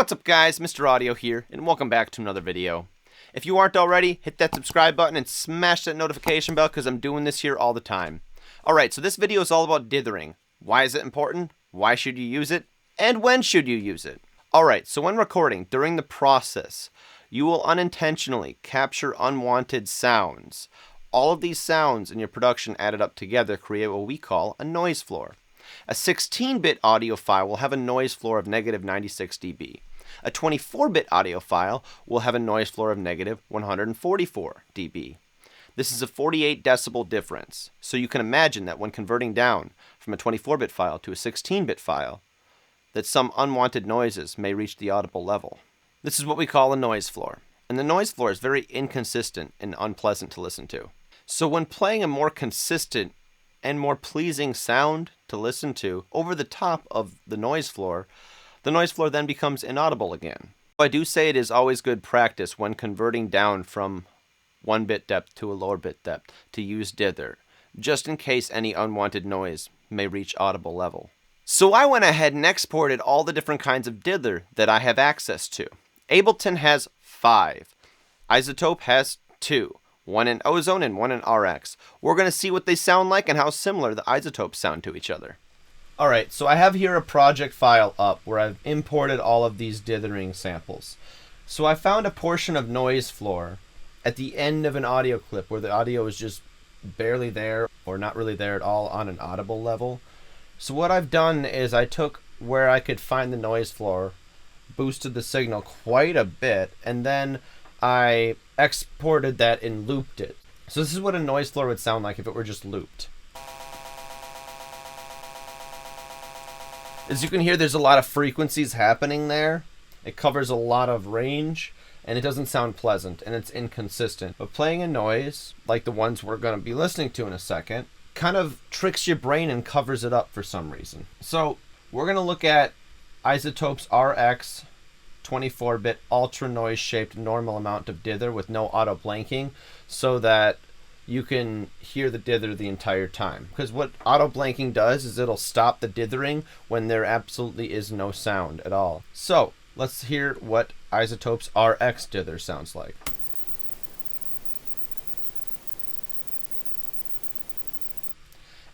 What's up guys, Mr. Audio here, and welcome back to another video. If you aren't already, hit that subscribe button and smash that notification bell because I'm doing this here all the time. Alright, so this video is all about dithering. Why is it important? Why should you use it? And when should you use it? Alright, so when recording, during the process, you will unintentionally capture unwanted sounds. All of these sounds in your production added up together create what we call a noise floor. A 16-bit audio file will have a noise floor of negative 96 dB. A 24-bit audio file will have a noise floor of negative 144 dB. This is a 48 decibel difference, so you can imagine that when converting down from a 24-bit file to a 16-bit file, that some unwanted noises may reach the audible level. This is what we call a noise floor, and the noise floor is very inconsistent and unpleasant to listen to. So when playing a more consistent and more pleasing sound to listen to over the top of the noise floor then becomes inaudible again. I do say it is always good practice when converting down from 1-bit depth to a lower bit depth to use dither, just in case any unwanted noise may reach audible level. So I went ahead and exported all the different kinds of dither that I have access to. Ableton has 5. iZotope has 2. One in Ozone and one in RX. We're going to see what they sound like and how similar the isotopes sound to each other. Alright, so I have here a project file up where I've imported all of these dithering samples. So I found a portion of noise floor at the end of an audio clip where the audio is just barely there or not really there at all on an audible level. So what I've done is I took where I could find the noise floor, boosted the signal quite a bit, and then I exported that and looped it. So this is what a noise floor would sound like if it were just looped. As you can hear, there's a lot of frequencies happening there. It covers a lot of range, and it doesn't sound pleasant, and it's inconsistent. But playing a noise, like the ones we're going to be listening to in a second, kind of tricks your brain and covers it up for some reason. So we're going to look at iZotope's RX 24-bit ultra noise shaped normal amount of dither with no auto blanking, so that you can hear the dither the entire time. Because what auto blanking does is it'll stop the dithering when there absolutely is no sound at all. So let's hear what iZotope's RX dither sounds like.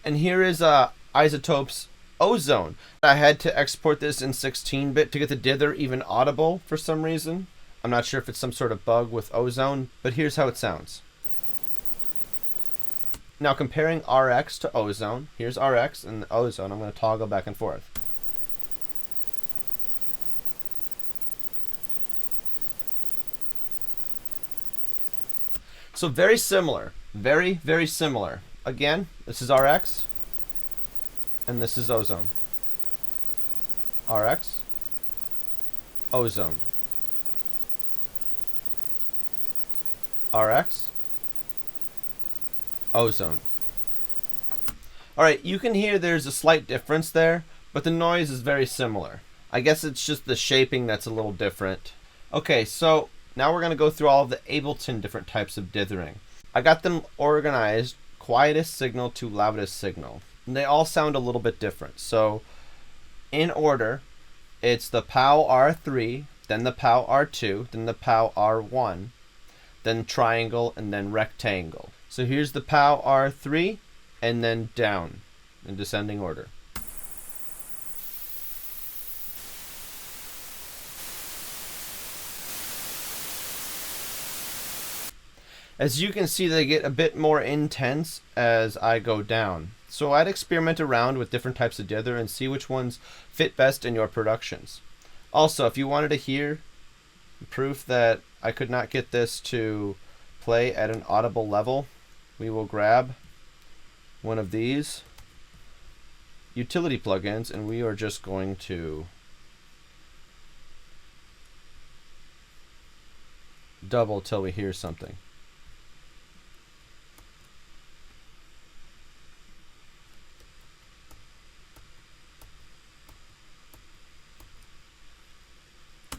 And here is iZotope's Ozone. I had to export this in 16-bit to get the dither even audible for some reason. I'm not sure if it's some sort of bug with Ozone, but here's how it sounds. Now comparing RX to Ozone, here's RX and Ozone. I'm going to toggle back and forth. So very similar, very, very similar. Again, this is RX. And this is Ozone. RX, Ozone. RX, Ozone. Alright, you can hear there's a slight difference there, but the noise is very similar. I guess it's just the shaping that's a little different. Okay, so now we're going to go through all of the Ableton different types of dithering. I got them organized quietest signal to loudest signal. And they all sound a little bit different. So in order, it's the POW R3, then the POW R2, then the POW R1, then triangle, and then rectangle. So here's the POW R3, and then down in descending order. As you can see, they get a bit more intense as I go down. So I'd experiment around with different types of dither and see which ones fit best in your productions. Also, if you wanted to hear proof that I could not get this to play at an audible level, we will grab one of these utility plugins and we are just going to double till we hear something.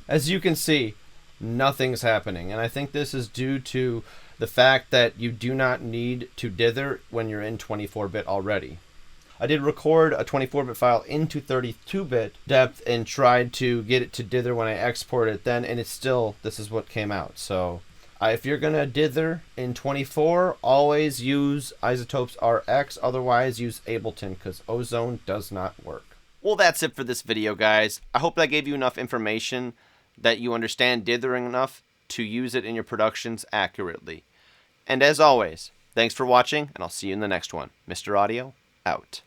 As you can see, nothing's happening, and I think this is due to the fact that you do not need to dither when you're in 24-bit already. I did record a 24-bit file into 32-bit depth and tried to get it to dither when I exported it then, and it's still, this is what came out. So if you're going to dither in 24, always use Isotopes RX, otherwise use Ableton, because Ozone does not work. Well, that's it for this video, guys. I hope that gave you enough information that you understand dithering enough to use it in your productions accurately. And as always, thanks for watching, and I'll see you in the next one. Mr. Audio, out.